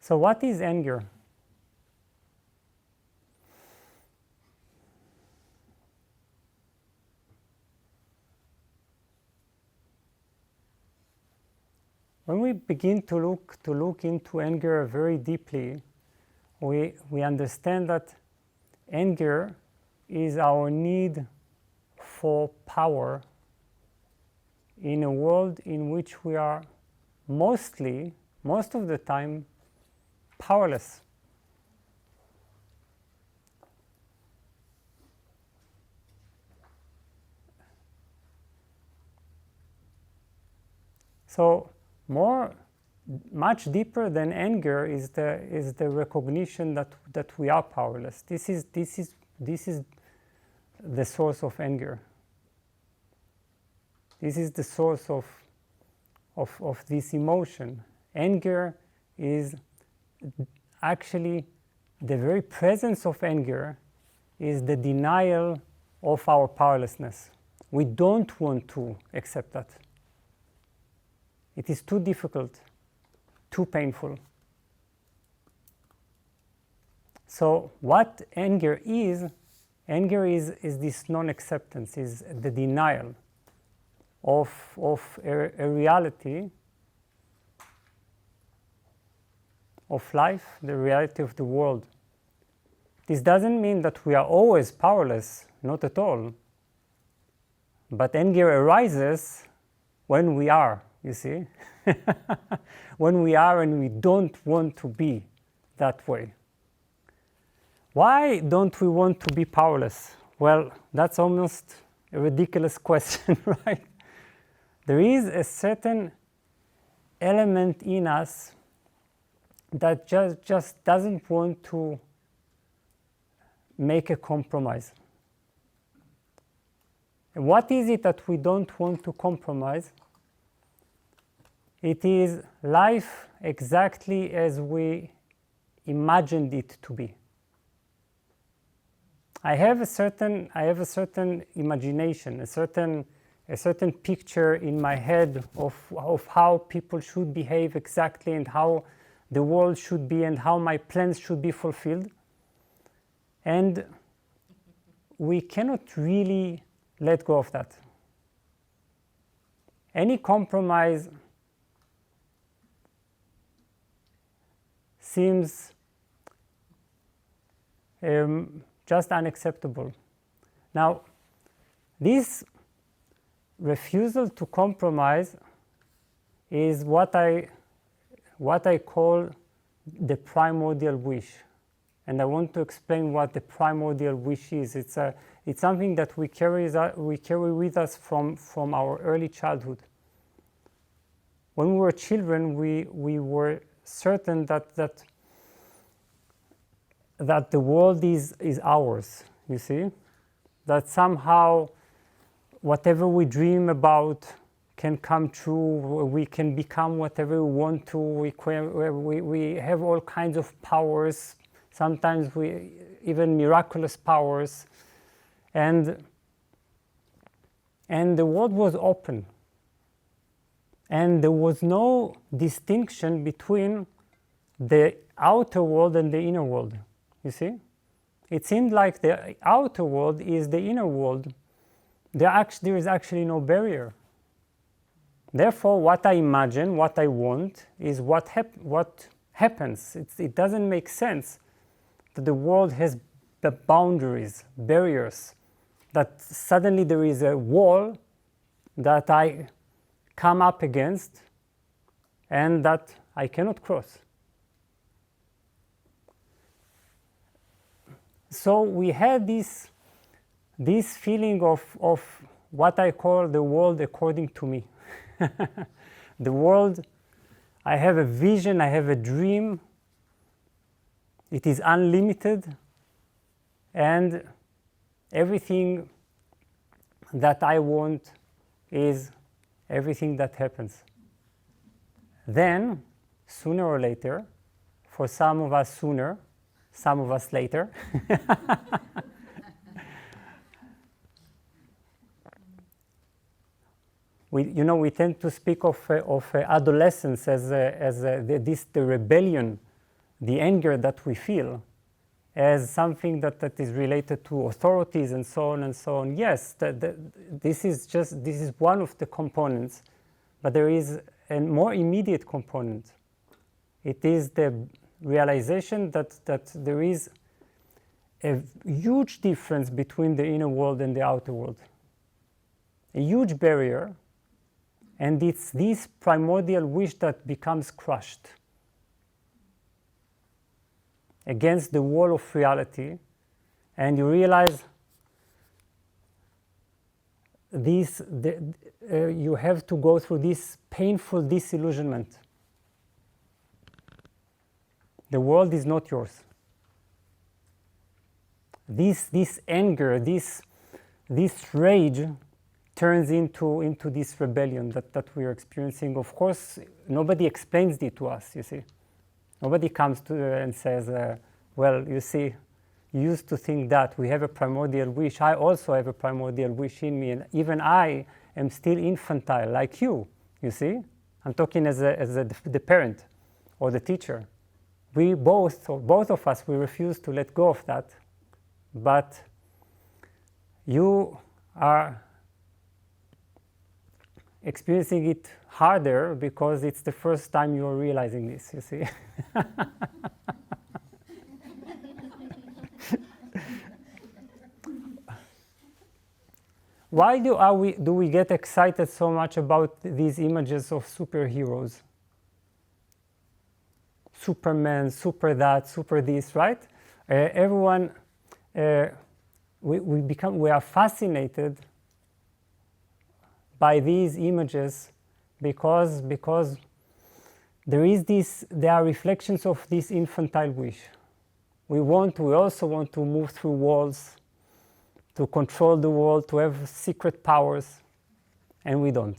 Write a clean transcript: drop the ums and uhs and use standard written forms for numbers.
So what is anger? When we begin to look into anger very deeply, we understand that anger is our need for power in a world in which we are most of the time, powerless. So much deeper than anger is the recognition that we are powerless. This is the source of anger. This is the source of this emotion. Anger is actually, the very presence of anger is the denial of our powerlessness. We don't want to accept that. It is too difficult, too painful. So what anger is this non-acceptance, is the denial of a reality of life, the reality of the world. This doesn't mean that we are always powerless, not at all. But anger arises when we are, you see? When we are and we don't want to be that way. Why don't we want to be powerless? Well, that's almost a ridiculous question, right? There is a certain element in us that just doesn't want to make a compromise. And what is it that we don't want to compromise? It is life exactly as we imagined it to be. I have a certain imagination, a certain picture in my head of how people should behave exactly, and how the world should be, and how my plans should be fulfilled. And we cannot really let go of that. Any compromise seems just unacceptable. Now, this refusal to compromise is what I call the primordial wish. And I want to explain what the primordial wish is. It's something that we carry with us from our early childhood. When we were children, we were certain that the world is ours, you see? That somehow whatever we dream about can come true, we can become whatever we want to, we have all kinds of powers, sometimes even miraculous powers, and the world was open. And there was no distinction between the outer world and the inner world, you see? It seemed like the outer world is the inner world. There is actually no barrier. Therefore, what I imagine, what I want, is what happens. It doesn't make sense that the world has boundaries, barriers, that suddenly there is a wall that I come up against and that I cannot cross. So we had this feeling of what I call the world according to me. The world, I have a vision, I have a dream, it is unlimited, and everything that I want is everything that happens. Then, sooner or later, for some of us sooner, some of us later, we tend to speak of adolescence as the rebellion the anger that we feel as something that is related to authorities and so on and so on. Yes, this is one of the components, but there is a more immediate component. It is the realization that there is a huge difference between the inner world and the outer world, a huge barrier, and it's this primordial wish that becomes crushed against the wall of reality, and you realize you have to go through this painful disillusionment. The world is not yours. This anger, this rage turns into this rebellion that we are experiencing. Of course, nobody explains it to us, you see. Nobody comes to and says, well, you see, you used to think that. We have a primordial wish. I also have a primordial wish in me, and even I am still infantile, like you see. I'm talking as the parent or the teacher. We both of us, we refuse to let go of that. But you are experiencing it harder because it's the first time you're realizing this, you see. Why do we get excited so much about these images of superheroes? Superman, super that, super this, right? Everyone, we are fascinated by these images because there are reflections of this infantile wish. We also want to move through walls, to control the world, to have secret powers, and we don't.